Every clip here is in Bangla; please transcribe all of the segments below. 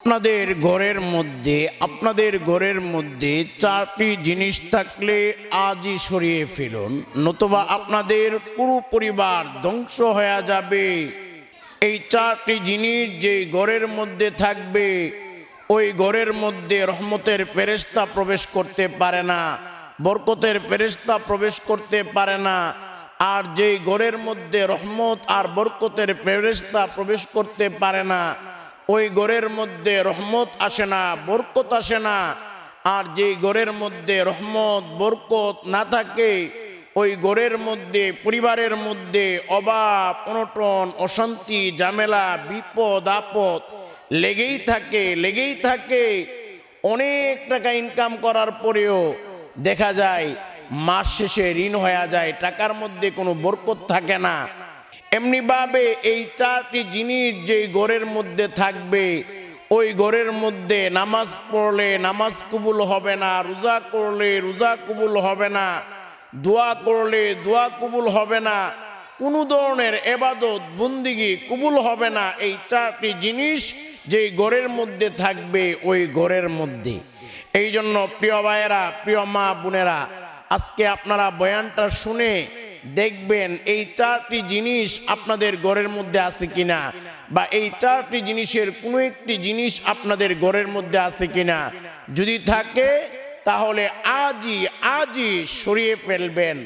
আপনাদের ঘরের মধ্যে চারটি জিনিস থাকলে আজই সরিয়ে ফেলুন, নতুবা আপনাদের পুরো পরিবার ধ্বংস হয়ে যাবে। এই চারটি জিনিস যে ঘরের মধ্যে থাকবে ওই ঘরের মধ্যে রহমতের ফেরেশতা প্রবেশ করতে পারে না, বরকতের ফেরেশতা প্রবেশ করতে পারে না। আর যেই ঘরের মধ্যে রহমত আর বরকতের ফেরেশতা প্রবেশ করতে পারে না ওই ঘরের মধ্যে রহমত আসে না, বরকত আসে না। আর যেই ঘরের মধ্যে রহমত বরকত না থাকে ওই ঘরের মধ্যে পরিবারের মধ্যে অভাব অনটন অশান্তি ঝামেলা বিপদ আপদ লেগেই থাকে। অনেক টাকা ইনকাম করার পরেও দেখা যায় মাস শেষে ঋণ হয়ে যায়, টাকার মধ্যে কোনো বরকত থাকে না। এমনিভাবে এই চারটি জিনিস যেই ঘরের মধ্যে থাকবে ওই ঘরের মধ্যে নামাজ পড়লে নামাজ কবুল হবে না, রোজা করলে রোজা কবুল হবে না, দোয়া করলে দোয়া কবুল হবে না, কোনো ধরনের ইবাদত বন্দেগী কবুল হবে না। এই চারটি জিনিস যেই ঘরের মধ্যে থাকবে ওই ঘরের মধ্যে। এই জন্য প্রিয় ভাইয়েরা, প্রিয় মা বোনেরা, আজকে আপনারা বয়ানটা শুনে দেখবেন এই চারটি জিনিস আপনাদের ঘরের মধ্যে আছে কিনা, বা এই চারটি জিনিসের কোনো একটি জিনিস আপনাদের ঘরের মধ্যে আছে কিনা। যদি থাকে তাহলে আজই সরিয়ে ফেলবেন।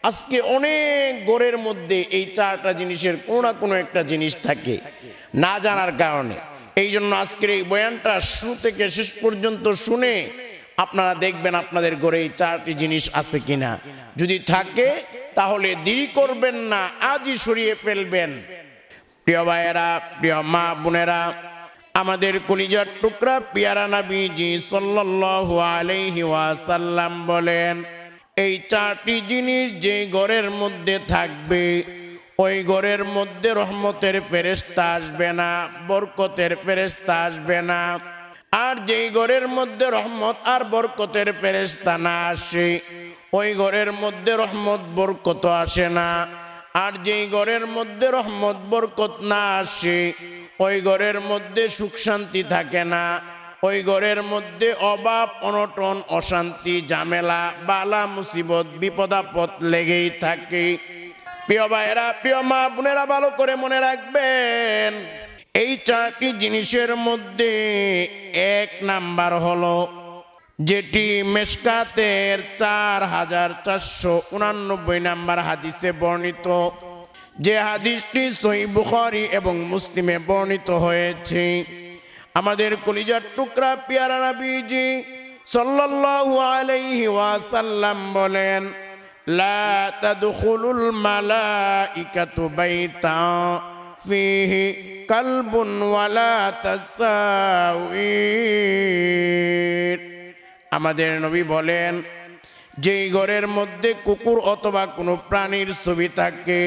আজকে অনেক ঘরের মধ্যে এই চারটা জিনিসের কোনো না কোনো একটা জিনিস থাকে না জানার কারণে। এই জন্য আজকের এই বয়ানটা শুরু থেকে শেষ পর্যন্ত শুনে আপনারা দেখবেন আপনাদের ঘরে এই চারটি জিনিস আছে কিনা। যদি থাকে তাহলে দেরি করবেন না, আজই সরিয়ে ফেলবেন। প্রিয় ভাইয়েরা, প্রিয় মা বোনেরা, আমাদের কলিজার টুকরা পিয়ারা নবীজি সাল্লাল্লাহু আলাইহি ওয়াসাল্লাম বলেন, এই চারটি জিনিস যে ঘরের মধ্যে থাকবে ওই ঘরের মধ্যে রহমতের ফেরেশতা আসবে না, বরকতের ফেরেশতা আসবে না। আর যেই ঘরের মধ্যে রহমত আর বরকতের ফেরেশতা না আসে ওই ঘরের মধ্যে রহমত বরকত আসে না। আর যেই ঘরের মধ্যে রহমত বরকত না আসে ওই ঘরের মধ্যে সুখ শান্তি থাকে না, ওই ঘরের মধ্যে অভাব অনটন অশান্তি ঝামেলা বালা মুসিবত বিপদ আপদ লেগেই থাকে। প্রিয় ভাইয়েরা, প্রিয় মা বোনেরা, ভালো করে মনে রাখবেন এই চারটি জিনিসের মধ্যে এক নাম্বার হলো যেটি মেশকাতের 4489 নাম্বার হাদিসে বর্ণিত, যে হাদিসটি সহিহ বুখারী এবং মুসলিমে বর্ণিত হয়েছে। আমাদের কলিজার টুকরা পিয়ারা নবীজি সাল্লাল্লাহু আলাইহি ওয়াসাল্লাম বলেন, লা তাদখুলুল মালাইকাতু বাইতা ফিহি কালবুন ওয়ালা তাসাউইর। আমাদের নবী বলেন, যেই ঘরের মধ্যে কুকুর অথবা কোনো প্রাণীর ছবি থাকে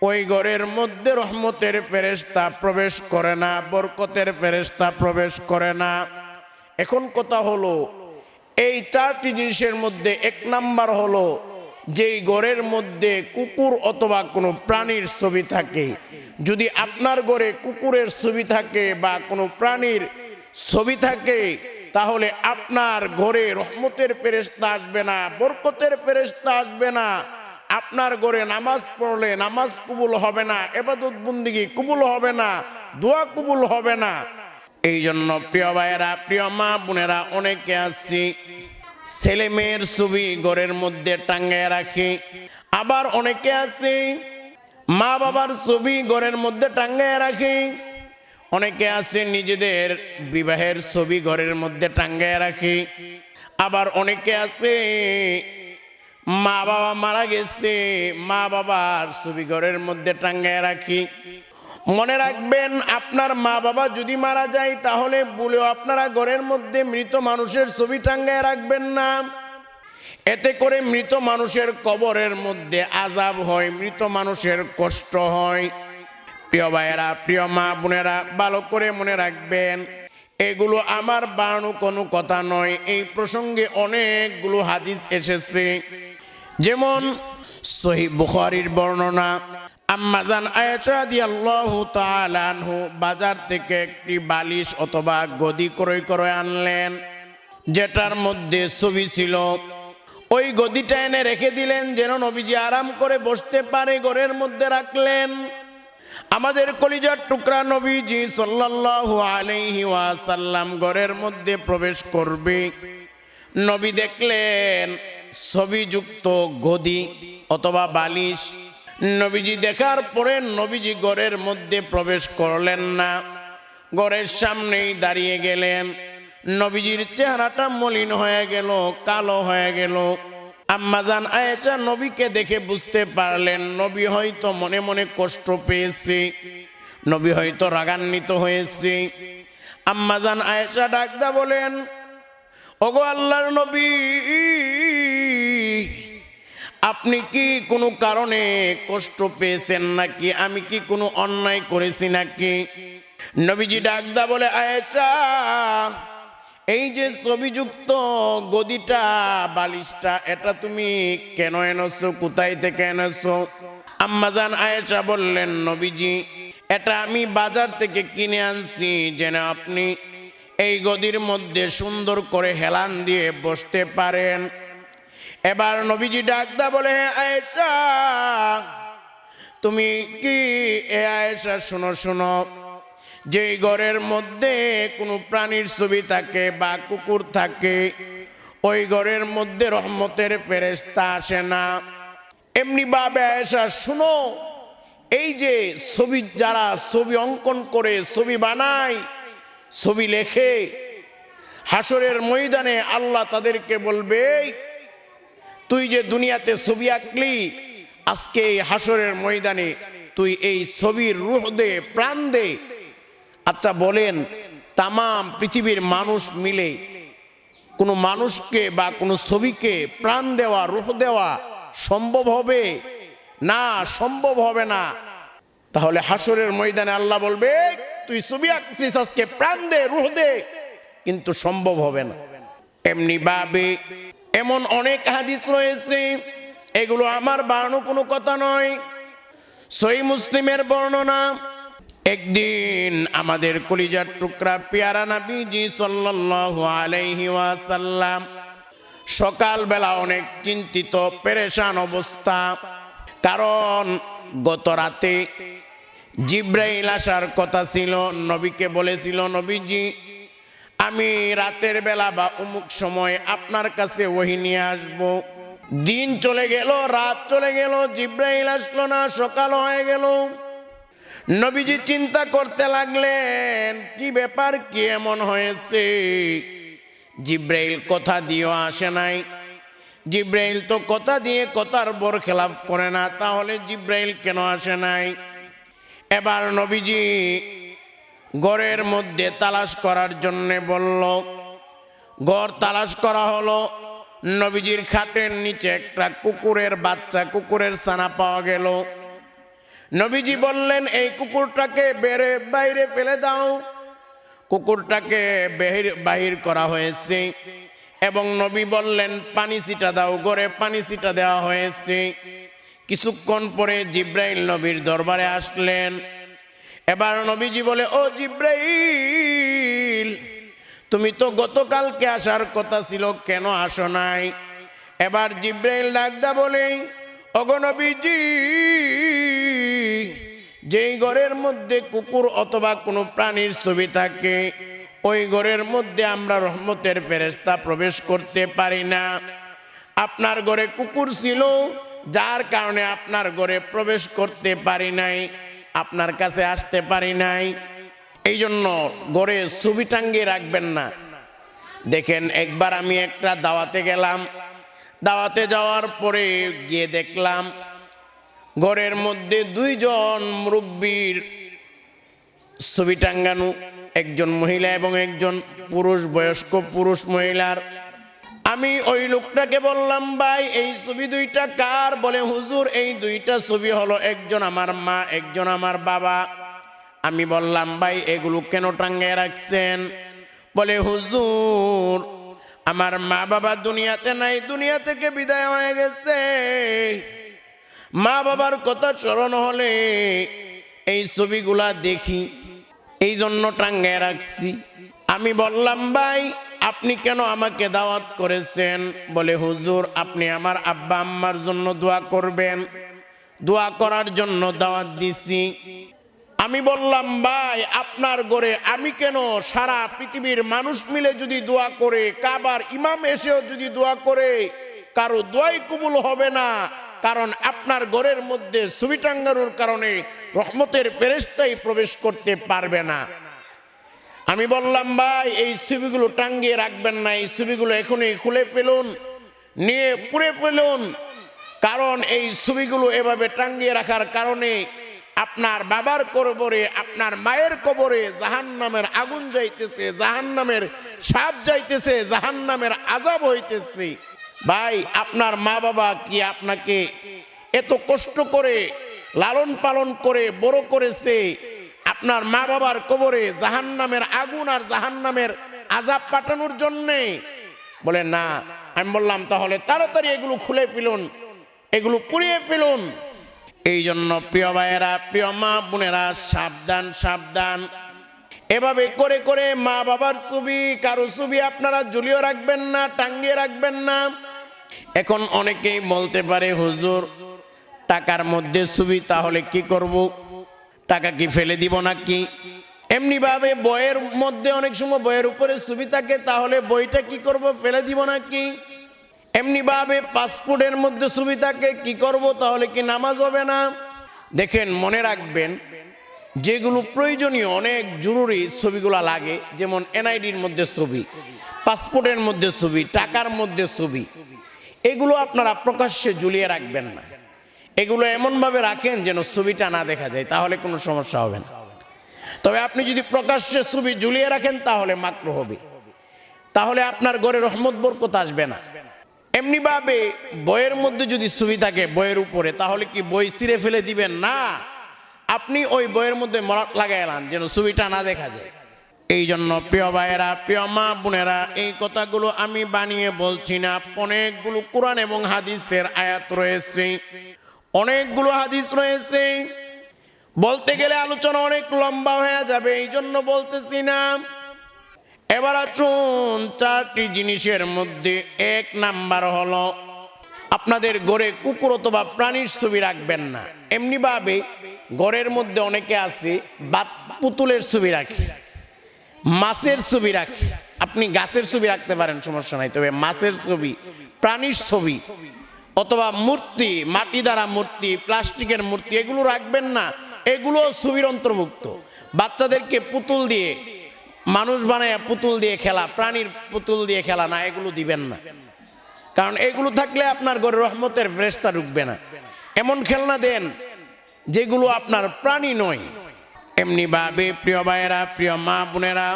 ওই ঘরের মধ্যে রহমতের ফেরেশতা প্রবেশ করে না, বরকতের ফেরেশতা প্রবেশ করে না। এখন কথা হলো এই চারটি জিনিসের মধ্যে এক নাম্বার হলো যেই ঘরের মধ্যে কুকুর অথবা কোনো প্রাণীর ছবি থাকে। যদি আপনার ঘরে কুকুরের ছবি থাকে বা কোনো প্রাণীর ছবি থাকে তাহলে আপনার ঘরে রহমতের ফেরেশতা আসবে না, বরকতের ফেরেশতা আসবে না। আপনার ঘরে নামাজ পড়লে নামাজ কবুল হবে না, ইবাদত বন্দেগী কবুল হবে না, দোয়া কবুল হবে না। এই জন্য প্রিয় ভাইয়েরা, প্রিয় মা বোনেরা, অনেকে আছে ছেলে মেয়ের ছবি ঘরের মধ্যে টাঙ্গায় রাখে, আবার অনেকে আছে মা বাবার ছবি ঘরের মধ্যে টাঙ্গায় রাখে, অনেকে আছে নিজেদের বিবাহের ছবি ঘরের মধ্যে টাঙ্গায় রাখে, আবার অনেকে আছে মা বাবা মারা গেছে মা বাবার ছবি ঘরের মধ্যে টাঙ্গায় রাখি। মনে রাখবেন আপনার মা বাবা যদি মারা যায় তাহলে বলেও আপনারা ঘরের মধ্যে মৃত মানুষের ছবি টাঙ্গায় রাখবেন না। এতে করে মৃত মানুষের কবরের মধ্যে আযাব হয়, মৃত মানুষের কষ্ট হয়। প্রিয় ভাইয়েরা, প্রিয় মা বোনেরা, ভালো করে মনে রাখবেন এগুলো আমার বানানো কোনো কথা নয়। এই প্রসঙ্গে অনেকগুলো হাদিস এসেছে, যেমন সহিহ বুখারীর বর্ণনা, আম্মাজান আয়েশা রাদিয়াল্লাহু তাআলা আনহু বাজার থেকে একটি বালিশ অথবা গদি ক্রয় করে আনলেন, যেটার মধ্যে ছবি ছিল। ওই গদিটা এনে রেখে দিলেন যেন নবীজি আরাম করে বসতে পারে, ঘরের মধ্যে রাখলেন। আমাদের কলিজার টুকরা নবীজি সাল্লাল্লাহু আলাইহি ওয়াসাল্লাম ঘরের মধ্যে প্রবেশ করবে, নবী দেখলেন ছবিযুক্ত গদি অথবা বালিশ। নবীজি দেখার পরে নবীজি ঘরের মধ্যে প্রবেশ করলেন না, ঘরের সামনেই দাঁড়িয়ে গেলেন। নবীজির চেহারাটা মলিন হয়ে গেল, কালো হয়ে গেল। আম্মাজান আয়েশা নবীকে দেখে বুঝতে পারলেন নবী হয়তো মনে মনে কষ্ট পেয়েছে, নবী হয়তো রাগান্বিত হয়েছে। আম্মাজান আয়েশা ডাকদা বলেন, ওগো আল্লাহর নবী, আপনি কি কোনো কারণে কষ্ট পেয়েছেন নাকি? আমি কি কোনো অন্যায় করেছি নাকি? নবীজি ডাকদা বলে, আয়েশা, এই যে ছবিযুক্ত গদিটা বালিশটা, এটা তুমি কেন এনেছো? কোথায় থেকে এনেছো? আম্মাজান আয়েশা বললেন, নবীজি, এটা আমি বাজার থেকে কিনে আনছি যেন আপনি এই গদির মধ্যে সুন্দর করে হেলান দিয়ে বসতে পারেন। এবার নবীজি ডাকদা বলে, হে আয়েশা, তুমি কি আয়েশা শোনো শোনো, যেই ঘরের মধ্যে কোনো প্রাণীর ছবি থাকে বা কুকুর থাকে, ওই ঘরের মধ্যে রহমতের ফেরেশতা আসে না। এমনি ভাবে আয়েশা শুনো, এই যে ছবি, যারা ছবি অঙ্কন করে, ছবি বানায়, ছবি লেখে, হাসরের ময়দানে আল্লাহ তাদেরকে বলবে, তুই যে দুনিয়াতে ছবি আঁকলি, আজকে এই হাসরের ময়দানে তুই এই ছবির রূহ দে, প্রাণ দে। আচ্ছা বলেন, তামাম পৃথিবীর মানুষ মিলে কোনো মানুষকে বা কোনো ছবিকে প্রাণ দেওয়া, রূহ দেওয়া সম্ভব হবে না? সম্ভব হবে না। তাহলে হাসরের ময়দানে আল্লাহ বলবে, তুই ছবি আঁকছিস, আজকে প্রাণ দে, রূহ দে, কিন্তু সম্ভব হবে না। এমনি ভাবে এমন অনেক হাদিস রয়েছে, এগুলো আমার বানানো কোনো কথা নয়, সহিহ মুসলিমের বর্ণনা। একদিন আমাদের কলিজার টুকরা পেয়ারা নবীজি সাল্লাল্লাহু আলাইহি ওয়াসাল্লাম সকালবেলা অনেক চিন্তিত, পেরেশান অবস্থা। কারণ গত রাতে জিব্রাইল আসার কথা ছিল, নবীকে বলেছিল, নবীজি, আমি রাতের বেলা বা অমুক সময় আপনার কাছে ওহী নিয়ে আসব। দিন চলে গেল, রাত চলে গেল, জিব্রাইল আসলো না, সকাল হয়ে গেল। নবীজি চিন্তা করতে লাগলেন, কি ব্যাপার, কি এমন হয়েছে? জিব্রাইল কথা দিয়েও আসে নাই। জিব্রাইল তো কথা দিয়ে কথার বরখেলাপ করে না, তাহলে জিব্রাইল কেন আসে নাই? এবার নবীজি ঘরের মধ্যে তালাশ করার জন্য বলল। ঘর তালাশ করা হলো। নবীজির খাটের নিচে একটা কুকুরের বাচ্চা, কুকুরের ছানা পাওয়া গেল। নবীজি বললেন, এই কুকুরটাকে বাইরে ফেলে দাও। কুকুরটাকে বাহির করা হয়েছে এবং নবী বললেন, পানি ছিটা দাও। ঘরে পানি ছিটা দেওয়া হয়েছে। কিছুক্ষণ পরে জিব্রাইল নবীর দরবারে আসলেন। এবার নবীজি বলে, ও জিব্রাইল, তুমি তো গতকালকে আসার কথা ছিল, কেন আসো নাই? এবার জিব্রাইল ডাকদা বলে, ওগো নবীজি, যেই ঘরের মধ্যে কুকুর অথবা কোনো প্রাণীর ছবি থাকে, ওই ঘরের মধ্যে আমরা রহমতের ফেরেশতা প্রবেশ করতে পারি না। আপনার ঘরে কুকুর ছিল, যার কারণে আপনার ঘরে প্রবেশ করতে পারি নাই, আপনার কাছে আসতে পারি নাই। এই জন্য ঘরে ছবি টাঙ্গিয়ে রাখবেন না। দেখেন, একবার আমি একটা দাওয়াতে গেলাম। দাওয়াতে যাওয়ার পরে গিয়ে দেখলাম ঘরের মধ্যে দুইজন মুরব্বীর ছবি টাঙ্গানো, একজন মহিলা এবং একজন পুরুষ, বয়স্ক পুরুষ মহিলার। আমি ওই লোকটাকে বললাম, ভাই, এই ছবি দুইটা কার? বলে, হুজুর, এই দুইটা ছবি হলো একজন আমার মা, একজন আমার বাবা। আমি বললাম, ভাই, এগুলো কেন টাঙ্গায় রাখছেন? বলে, হুজুর, আমার মা বাবা দুনিয়াতে নাই, দুনিয়া থেকে বিদায় হয়ে গেছে। মা বাবার কথা স্মরণ হলে এই ছবিগুলা দেখি, এই জন্য টাঙ্গায় রাখছি। আমি বললাম, ভাই আপনি কেন আমাকে দাওয়াত করেছেন? বলে, হুজুর আপনি আমার আব্বা আম্মার জন্য দোয়া করবেন, দোয়া করার জন্য দাওয়াত দিছি। আমি বললাম, ভাই আপনার ঘরে আমি কেন? সারা পৃথিবীর মানুষ মিলে যদি দোয়া করে, কাবার ইমাম এসেও যদি দোয়া করে, কারো দোয়াই কবুল হবে না। কারণ আপনার ঘরের মধ্যে ছবি টাঙ্গানোর কারণে রহমতের ফেরেশতাই প্রবেশ করতে পারবে না। আমি বললাম, ভাই এই ছবিগুলো টাঙ্গিয়ে রাখবেন না, এই ছবিগুলো এখনই খুলে ফেলুন, নিয়ে পুড়ে ফেলুন। কারণ এই ছবিগুলো এভাবে টাঙ্গিয়ে রাখার কারণে আপনার বাবার কবরে, আপনার মায়ের কবরে জাহান্নামের আগুন যাইতেছে, জাহান্নামের সাপ যাইতেছে, জাহান্নামের আযাব হইতেছে। ভাই আপনার মা বাবা কি আপনাকে এত কষ্ট করে লালন পালন করে বড় করেছে? আপনার মা বাবার কবরে জাহান্নামের আগুন আর জাহান্নামের আযাব পাঠানোর জন্যে? বলে না। আমি বললাম, তাহলে তাড়াতাড়ি এগুলো খুলে ফেলুন, এগুলো পুড়িয়ে ফেলুন। এই জন্য প্রিয় ভাইয়েরা, প্রিয় মা বোনেরা, সাবধান সাবধান। এভাবে করে করে মা বাবার ছবি, কারো ছবি আপনারা ঝুলিয়ে রাখবেন না, টাঙ্গিয়ে রাখবেন না। এখন অনেকেই বলতে পারে, হুজুর টাকার মধ্যে ছবি, তাহলে কি করব? টাকা কি ফেলে দিব নাকি? এমনি ভাবে বইয়ের মধ্যে অনেক সময় বইয়ের উপরে ছবি থাকে, তাহলে বইটা কি করব? ফেলে দিব নাকি? এমনি ভাবে পাসপোর্টের মধ্যে ছবি থাকে, কি করব? তাহলে কি নামাজ হবে না? দেখেন, মনে রাখবেন যেগুলো প্রয়োজনীয়, অনেক জরুরি ছবিগুলা লাগে, যেমন এনআইডির মধ্যে ছবি, পাসপোর্টের মধ্যে ছবি, টাকার মধ্যে ছবি, এগুলো আপনারা প্রকাশ্যে ঝুলিয়ে রাখবেন না। এগুলো এমনভাবে রাখেন যেন ছবিটা না দেখা যায়, তাহলে কোনো সমস্যা হবে না। তবে আপনি যদি প্রকাশ্যে ছবি ঝুলিয়ে রাখেন তাহলে মাকরুহ হবে, তাহলে আপনার ঘরে রহমত বরকত আসবে না। এমনি ভাবে বইয়ের মধ্যে যদি ছবি থাকে বইয়ের উপরে, তাহলে কি বই ছিঁড়ে ফেলে দিবেন? না, আপনি ওই বইয়ের মধ্যে মরাট লাগাইলাম যেন ছবিটা না দেখা যায়। এই জন্য প্রিয় ভাইয়েরা, প্রিয় মা বোনেরা, এই কথাগুলো আমি বানিয়ে বলছি না। অনেকগুলো কোরআন এবং হাদিসের আয়াত রয়েছে, অনেকগুলো হাদিস রয়েছে, বলতে গেলে আলোচনা অনেক লম্বা হয়ে যাবে, এই জন্য বলতেছি না। এবার আসুন, চারটি জিনিসের মধ্যে এক নাম্বার হলো, আপনাদের ঘরে কুকুর অথবা প্রাণীর ছবি রাখবেন না। এমনি ভাবে ঘরের মধ্যে অনেকে আছে পুতুলের ছবি রাখে, মাছের ছবি রাখে। আপনি গাছের ছবি রাখতে পারেন, সমস্যা নাই, তবে মাছের ছবি, প্রাণীর ছবি অথবা মূর্তি, মাটি দ্বারা মূর্তি, প্লাস্টিকের মূর্তি, এগুলো রাখবেন না। এগুলো ছবির অন্তর্ভুক্ত। বাচ্চাদেরকে পুতুল দিয়ে, মানুষ বানায় পুতুল দিয়ে খেলা, প্রাণীর পুতুল দিয়ে খেলা না, এগুলো দিবেন না। কারণ এগুলো থাকলে আপনার ঘরে রহমতের ফেরেশতা ঢুকবে না। এমন খেলনা দেন যেগুলো আপনার প্রাণী নয়। এমনি ভাবে প্রিয় ভাইয়েরা, প্রিয় মা বোনেরা,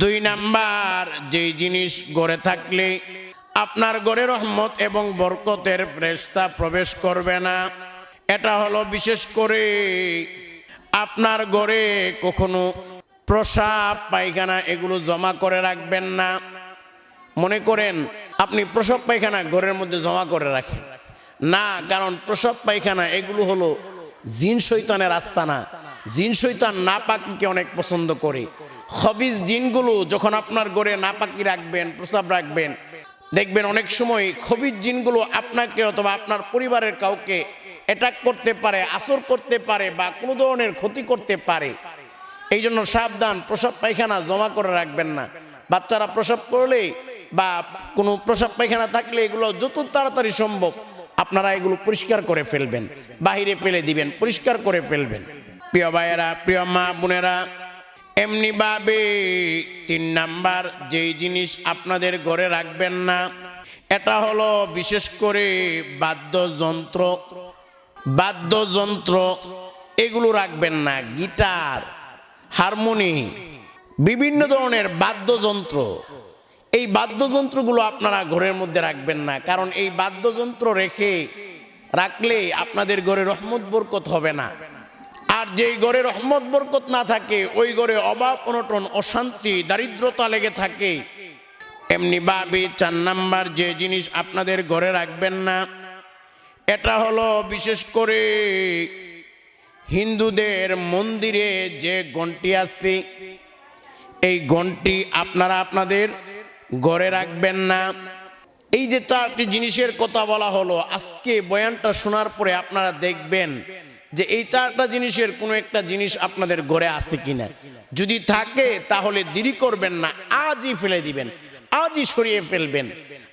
দুই নাম্বার যেই জিনিস ঘরে থাকলে আপনার ঘরে রহমত এবং বরকতের ফেরেশতা প্রবেশ করবে না, এটা হলো বিশেষ করে আপনার ঘরে কখনো প্রসাব পায়খানা এগুলো জমা করে রাখবেন না। মনে করেন আপনি প্রসাব পায়খানা ঘরের মধ্যে জমা করে রাখেন না, কারণ প্রসাব পায়খানা এগুলো হলো জিন শয়তানের আস্তানা। জিন শয়তান নাপাকিকে অনেক পছন্দ করে। খবিজ জিনগুলো যখন আপনার ঘরে নাপাকি রাখবেন, প্রসাব রাখবেন, দেখবেন অনেক সময় খবিজ জিনগুলো আপনাকে অথবা আপনার পরিবারের কাউকে অ্যাটাক করতে পারে, আসর করতে পারে, বা কোনো ধরনের ক্ষতি করতে পারে। এই জন্য সাবধান, প্রসাব পায়খানা জমা করে রাখবেন না। বাচ্চারা প্রসাব করলে বা কোনো প্রসাব পায়খানা থাকলে এগুলো যত তাড়াতাড়ি সম্ভব আপনারা এগুলো পরিষ্কার করে ফেলবেন, বাহিরে ফেলে দিবেন, পরিষ্কার করে ফেলবেন। প্রিয় ভাইয়েরা, প্রিয় মা বোনেরা, এমনি ভাবে তিন নাম্বার যেই জিনিস আপনাদের ঘরে রাখবেন না, এটা হলো বিশেষ করে বাদ্যযন্ত্র। বাদ্যযন্ত্র এগুলো রাখবেন না। গিটার, হারমোনি, বিভিন্ন ধরনের বাদ্যযন্ত্র, এই বাদ্যযন্ত্রগুলো আপনারা ঘরের মধ্যে রাখবেন না। কারণ এই বাদ্যযন্ত্র রাখলে আপনাদের ঘরে রহমত বরকত হবে না। আর যেই ঘরে রহমত বরকত না থাকে ওই ঘরে অভাব, অনটন, অশান্তি, দারিদ্রতা লেগে থাকে। এমনি ভাবে চার নাম্বার যে জিনিস আপনাদের ঘরে রাখবেন না, এটা হলো বিশেষ করে হিন্দুদের মন্দিরে যে ঘন্টি আছে, এই ঘন্টি আপনারা আপনাদের ঘরে রাখবেন না। এই যে চারটি জিনিসের কথা বলা হলো, আজকে বয়ানটা শোনার পরে আপনারা দেখবেন যে এই চারটা জিনিসের কোনো একটা জিনিস আপনাদের ঘরে আছে কিনা। যদি থাকে তাহলে দেরি করবেন না, আজই ফেলে দিবেন, আজই সরিয়ে ফেলবেন।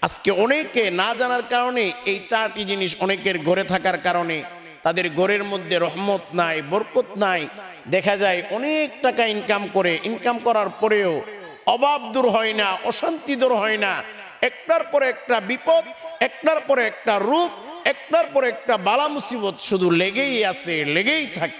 আজকে অনেকে না জানার কারণে এই চারটি জিনিস অনেকের ঘরে থাকার কারণে তাদের ঘরের মধ্যে রহমত নাই, বরকত নাই। দেখা যায় অনেক টাকা ইনকাম করে, ইনকাম করার পরেও অভাব দূর হয় না, অশান্তি দূর হয় না। একটার পরে একটা বিপদ, একটার পরে একটা রোগ, একটার পরে একটা বালা মুসিবত শুধু লেগেই আছে, লেগেই থাকে।